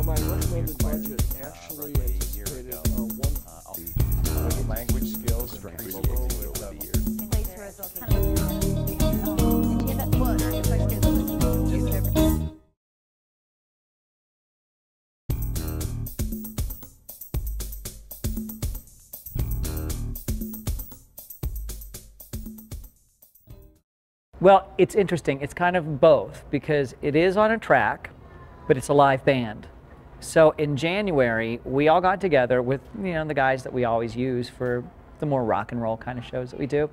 my recommended budget actually anticipated language skills and creativity over the years. Well, it's interesting. It's kind of both because it is on a track, but it's a live band. So in January, we all got together with the guys that we always use for the more rock and roll kind of shows that we do,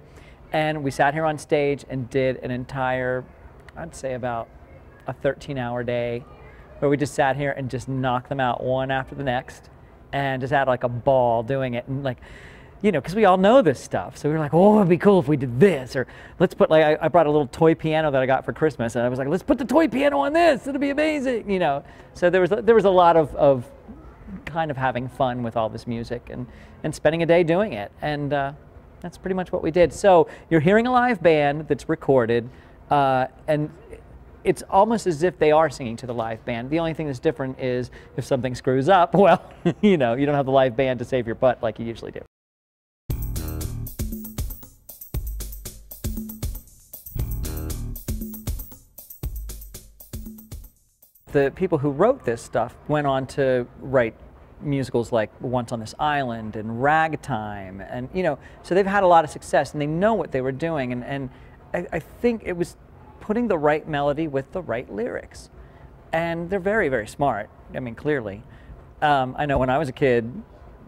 and we sat here on stage and did an entire, I'd say about a 13-hour day, where we just sat here and just knocked them out one after the next, and just had like a ball doing it, and like. Because we all know this stuff. So we were like, oh, it'd be cool if we did this. Or let's put, like, I brought a little toy piano that I got for Christmas. And I was like, let's put the toy piano on this. It'll be amazing, So there was a lot of kind of having fun with all this music and spending a day doing it. And that's pretty much what we did. So you're hearing a live band that's recorded. And it's almost as if they are singing to the live band. The only thing that's different is if something screws up, well, you don't have the live band to save your butt like you usually do. The people who wrote this stuff went on to write musicals like Once on This Island and Ragtime, and so they've had a lot of success and they know what they were doing, and I think it was putting the right melody with the right lyrics, and they're very, very smart. I mean, clearly. I know when I was a kid,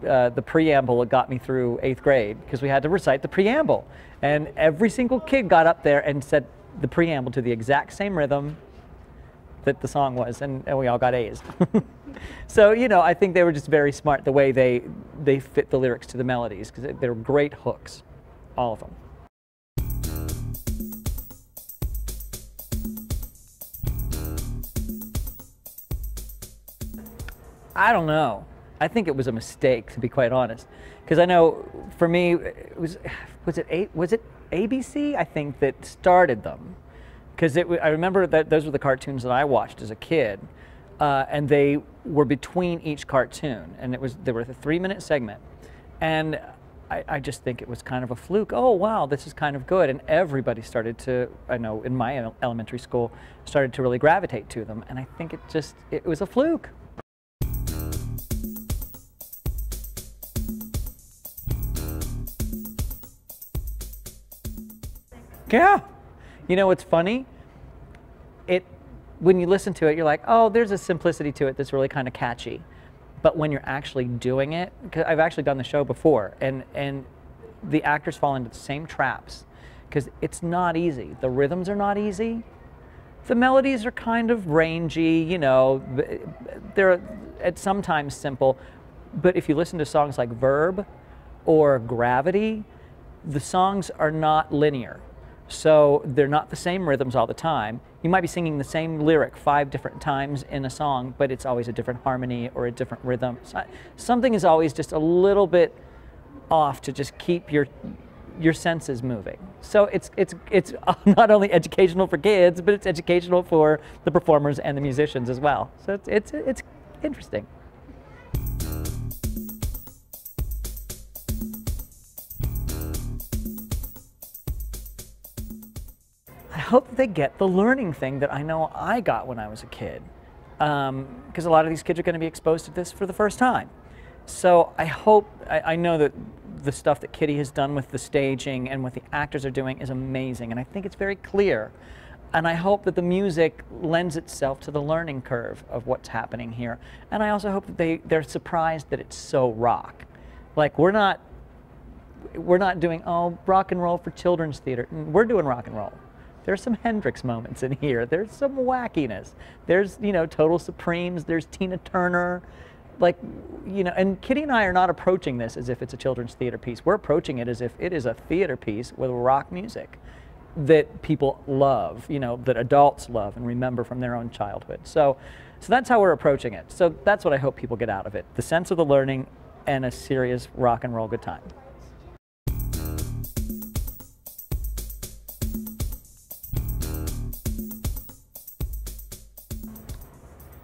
the preamble got me through 8th grade because we had to recite the preamble, and every single kid got up there and said the preamble to the exact same rhythm that the song was, and we all got A's. So, I think they were just very smart the way they fit the lyrics to the melodies, because they were great hooks, all of them. I don't know. I think it was a mistake, to be quite honest, because I know for me, was it ABC? I think that started them. Because I remember that those were the cartoons that I watched as a kid, and they were between each cartoon, and they were a 3-minute segment, and I just think it was kind of a fluke. Oh wow, this is kind of good, and everybody started to, I know in my elementary school, started to really gravitate to them, and I think it was a fluke. Yeah. What's funny? When you listen to it, you're like, oh, there's a simplicity to it that's really kind of catchy. But when you're actually doing it, because I've actually done the show before, and the actors fall into the same traps, because it's not easy. The rhythms are not easy. The melodies are kind of rangy, they're at sometimes simple. But if you listen to songs like Verb or Gravity, the songs are not linear. So they're not the same rhythms all the time. You might be singing the same lyric 5 different times in a song, but it's always a different harmony or a different rhythm. So something is always just a little bit off to just keep your senses moving. So it's not only educational for kids, but it's educational for the performers and the musicians as well. So it's interesting. I hope they get the learning thing that I know I got when I was a kid, because a lot of these kids are going to be exposed to this for the first time. So I know that the stuff that Kitty has done with the staging and what the actors are doing is amazing, and I think it's very clear. And I hope that the music lends itself to the learning curve of what's happening here. And I also hope that they're surprised that it's so rock. Like we're not doing, oh, rock and roll for children's theater. We're doing rock and roll. There's some Hendrix moments in here. There's some wackiness. There's, Total Supremes. There's Tina Turner. And Kitty and I are not approaching this as if it's a children's theater piece. We're approaching it as if it is a theater piece with rock music that people love, that adults love and remember from their own childhood. So that's how we're approaching it. So that's what I hope people get out of it. The sense of the learning and a serious rock and roll good time.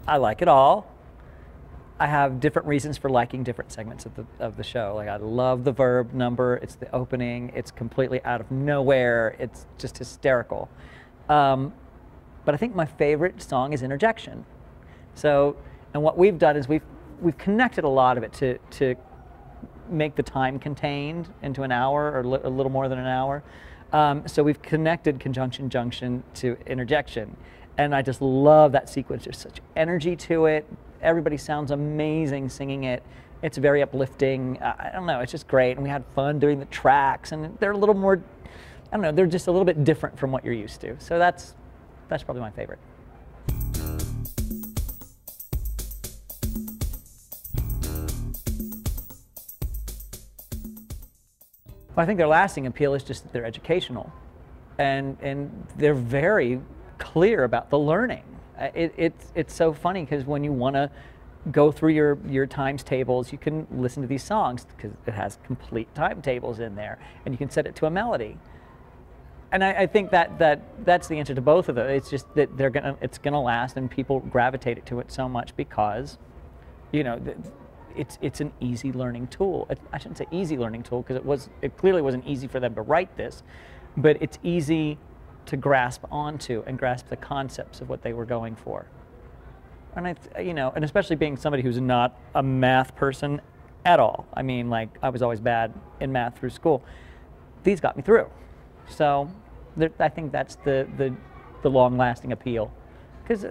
I like it all. I have different reasons for liking different segments of the show. Like I love the verb number. It's the opening. It's completely out of nowhere. It's just hysterical. But I think my favorite song is Interjection. So, and what we've done is we've connected a lot of it to make the time contained into an hour or a little more than an hour. So we've connected Conjunction Junction to Interjection. And I just love that sequence. There's such energy to it. Everybody sounds amazing singing it. It's very uplifting. I don't know, it's just great. And we had fun doing the tracks, and they're a little more, I don't know, they're just a little bit different from what you're used to. So that's probably my favorite. Well, I think their lasting appeal is just that they're educational, and they're very clear about the learning. It's so funny because when you want to go through your times tables, you can listen to these songs because it has complete timetables in there, and you can set it to a melody. And I think that's the answer to both of them. It's just that it's gonna last, and people gravitate to it so much because, you know, it's an easy learning tool. I shouldn't say easy learning tool because it clearly wasn't easy for them to write this, but it's easy to grasp onto and grasp the concepts of what they were going for. And and especially being somebody who's not a math person at all. I mean, like, I was always bad in math through school. These got me through. So I think that's the long-lasting appeal, because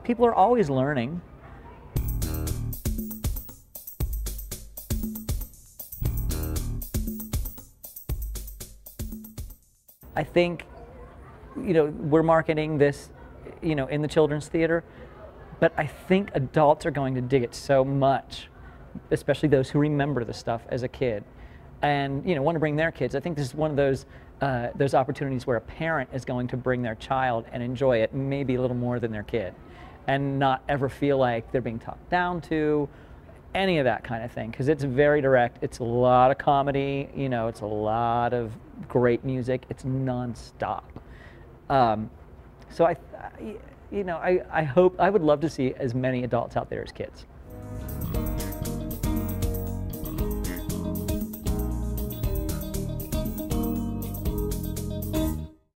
people are always learning. I think, we're marketing this, in the children's theater, but I think adults are going to dig it so much, especially those who remember the stuff as a kid, and want to bring their kids. I think this is one of those opportunities where a parent is going to bring their child and enjoy it maybe a little more than their kid, and not ever feel like they're being talked down to, any of that kind of thing, because it's very direct. It's a lot of comedy, it's a lot of great music. It's nonstop. So I hope, I would love to see as many adults out there as kids.